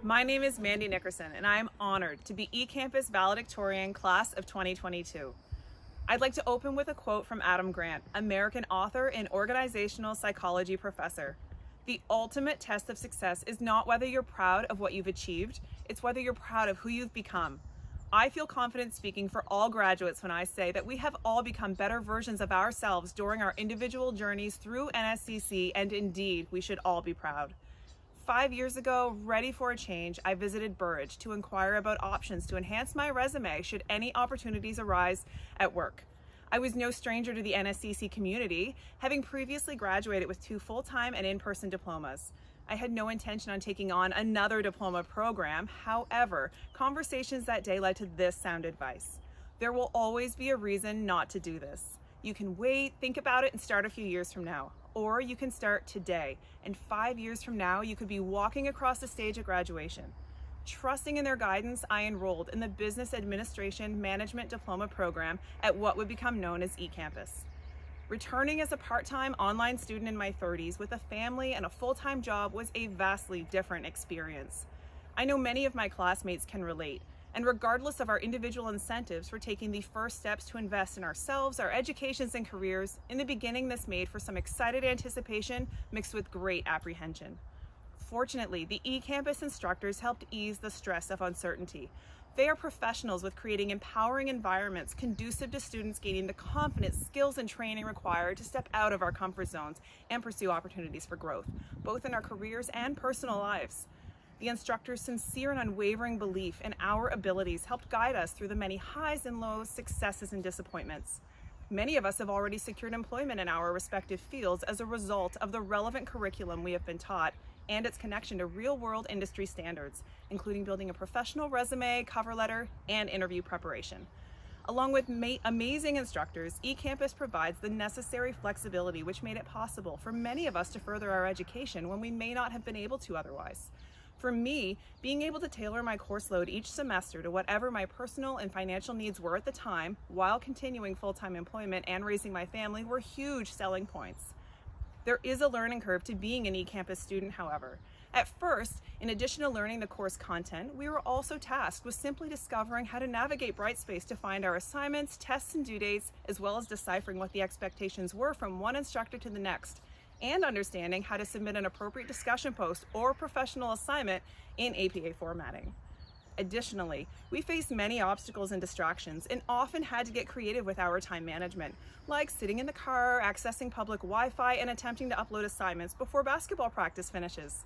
My name is Mandi Nickerson, and I am honored to be eCampus Valedictorian Class of 2022. I'd like to open with a quote from Adam Grant, American author and organizational psychology professor. The ultimate test of success is not whether you're proud of what you've achieved, it's whether you're proud of who you've become. I feel confident speaking for all graduates when I say that we have all become better versions of ourselves during our individual journeys through NSCC, and indeed, we should all be proud. 5 years ago, ready for a change, I visited Burridge to inquire about options to enhance my resume should any opportunities arise at work. I was no stranger to the NSCC community, having previously graduated with 2 full-time and in-person diplomas. I had no intention on taking on another diploma program. However, conversations that day led to this sound advice. There will always be a reason not to do this. You can wait, think about it, and start a few years from now. Or you can start today, and 5 years from now, you could be walking across the stage at graduation. Trusting in their guidance, I enrolled in the Business Administration Management Diploma program at what would become known as eCampus. Returning as a part-time online student in my 30s with a family and a full-time job was a vastly different experience. I know many of my classmates can relate, and regardless of our individual incentives for taking the first steps to invest in ourselves, our educations, and careers, in the beginning this made for some excited anticipation mixed with great apprehension. Fortunately, the eCampus instructors helped ease the stress of uncertainty. They are professionals with creating empowering environments conducive to students gaining the confidence, skills, and training required to step out of our comfort zones and pursue opportunities for growth, both in our careers and personal lives. The instructors' sincere and unwavering belief in our abilities helped guide us through the many highs and lows, successes and disappointments. Many of us have already secured employment in our respective fields as a result of the relevant curriculum we have been taught and its connection to real-world industry standards, including building a professional resume, cover letter, and interview preparation. Along with amazing instructors, eCampus provides the necessary flexibility which made it possible for many of us to further our education when we may not have been able to otherwise. For me, being able to tailor my course load each semester to whatever my personal and financial needs were at the time, while continuing full-time employment and raising my family, were huge selling points. There is a learning curve to being an eCampus student, however. At first, in addition to learning the course content, we were also tasked with simply discovering how to navigate Brightspace to find our assignments, tests, and due dates, as well as deciphering what the expectations were from one instructor to the next, and understanding how to submit an appropriate discussion post or professional assignment in APA formatting. Additionally, we faced many obstacles and distractions and often had to get creative with our time management, like sitting in the car, accessing public Wi-Fi, and attempting to upload assignments before basketball practice finishes.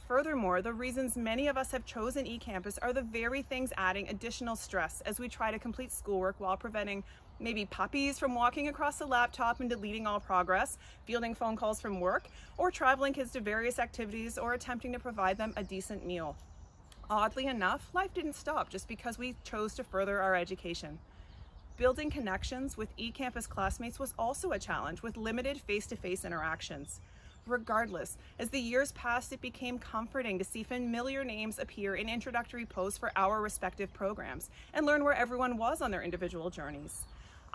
Furthermore, the reasons many of us have chosen eCampus are the very things adding additional stress as we try to complete schoolwork while preventing maybe puppies from walking across the laptop and deleting all progress, fielding phone calls from work, or traveling kids to various activities, or attempting to provide them a decent meal. Oddly enough, life didn't stop just because we chose to further our education. Building connections with eCampus classmates was also a challenge with limited face-to-face interactions. Regardless, as the years passed, it became comforting to see familiar names appear in introductory posts for our respective programs and learn where everyone was on their individual journeys.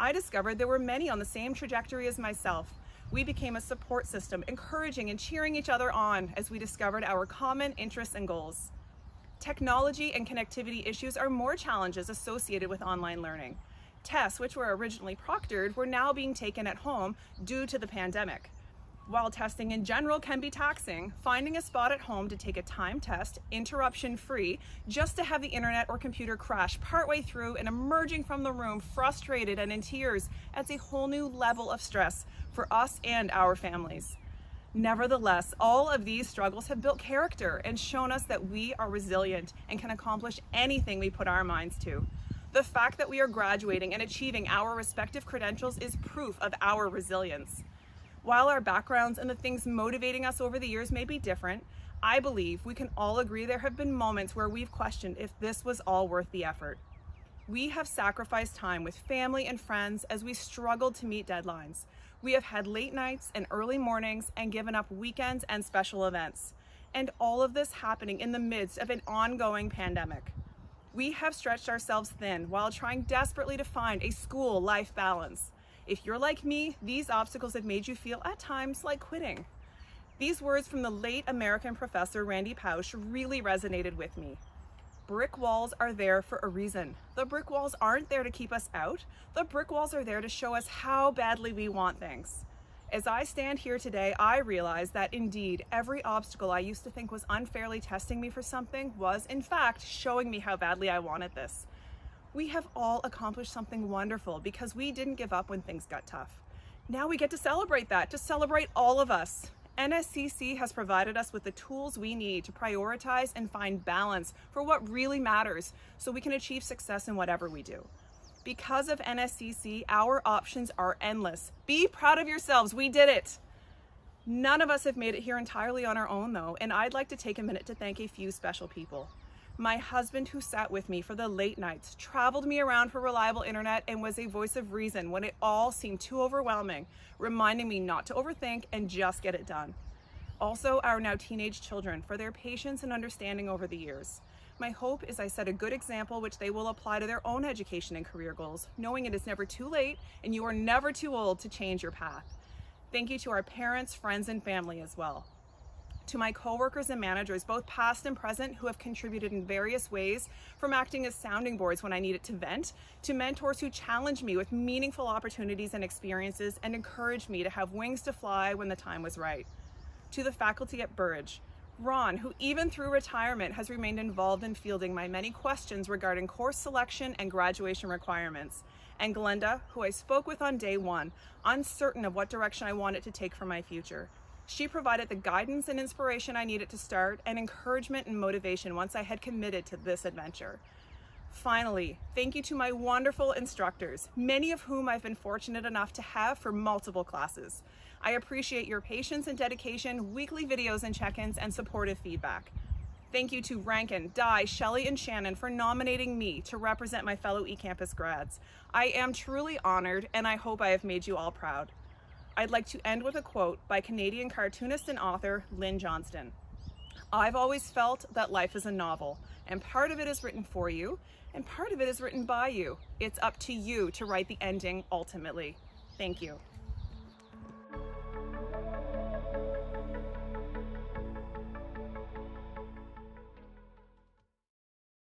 I discovered there were many on the same trajectory as myself. We became a support system, encouraging and cheering each other on as we discovered our common interests and goals. Technology and connectivity issues are more challenges associated with online learning. Tests, which were originally proctored, were now being taken at home due to the pandemic. While testing in general can be taxing, finding a spot at home to take a timed test, interruption-free, just to have the internet or computer crash partway through and emerging from the room frustrated and in tears adds a whole new level of stress for us and our families. Nevertheless, all of these struggles have built character and shown us that we are resilient and can accomplish anything we put our minds to. The fact that we are graduating and achieving our respective credentials is proof of our resilience. While our backgrounds and the things motivating us over the years may be different, I believe we can all agree there have been moments where we've questioned if this was all worth the effort. We have sacrificed time with family and friends as we struggled to meet deadlines. We have had late nights and early mornings and given up weekends and special events. And all of this happening in the midst of an ongoing pandemic. We have stretched ourselves thin while trying desperately to find a school-life balance. If you're like me, these obstacles have made you feel at times like quitting. These words from the late American professor Randy Pausch really resonated with me. Brick walls are there for a reason. The brick walls aren't there to keep us out. The brick walls are there to show us how badly we want things. As I stand here today, I realize that indeed every obstacle I used to think was unfairly testing me for something was in fact showing me how badly I wanted this. We have all accomplished something wonderful because we didn't give up when things got tough. Now we get to celebrate that, to celebrate all of us. NSCC has provided us with the tools we need to prioritize and find balance for what really matters so we can achieve success in whatever we do. Because of NSCC, our options are endless. Be proud of yourselves, we did it. None of us have made it here entirely on our own though, and I'd like to take a minute to thank a few special people. My husband, who sat with me for the late nights, traveled me around for reliable internet, and was a voice of reason when it all seemed too overwhelming, reminding me not to overthink and just get it done. Also, our now teenage children, for their patience and understanding over the years. My hope is I set a good example which they will apply to their own education and career goals, knowing it is never too late and you are never too old to change your path. Thank you to our parents, friends, and family as well. To my coworkers and managers, both past and present, who have contributed in various ways, from acting as sounding boards when I needed to vent, to mentors who challenged me with meaningful opportunities and experiences and encouraged me to have wings to fly when the time was right. To the faculty at Burridge, Ron, who even through retirement has remained involved in fielding my many questions regarding course selection and graduation requirements, and Glenda, who I spoke with on day one, uncertain of what direction I wanted to take for my future. She provided the guidance and inspiration I needed to start, and encouragement and motivation once I had committed to this adventure. Finally, thank you to my wonderful instructors, many of whom I've been fortunate enough to have for multiple classes. I appreciate your patience and dedication, weekly videos and check-ins, and supportive feedback. Thank you to Rankin, Di, Shelley, and Shannon for nominating me to represent my fellow eCampus grads. I am truly honored, and I hope I have made you all proud. I'd like to end with a quote by Canadian cartoonist and author Lynn Johnston. I've always felt that life is a novel, and part of it is written for you, and part of it is written by you. It's up to you to write the ending ultimately. Thank you.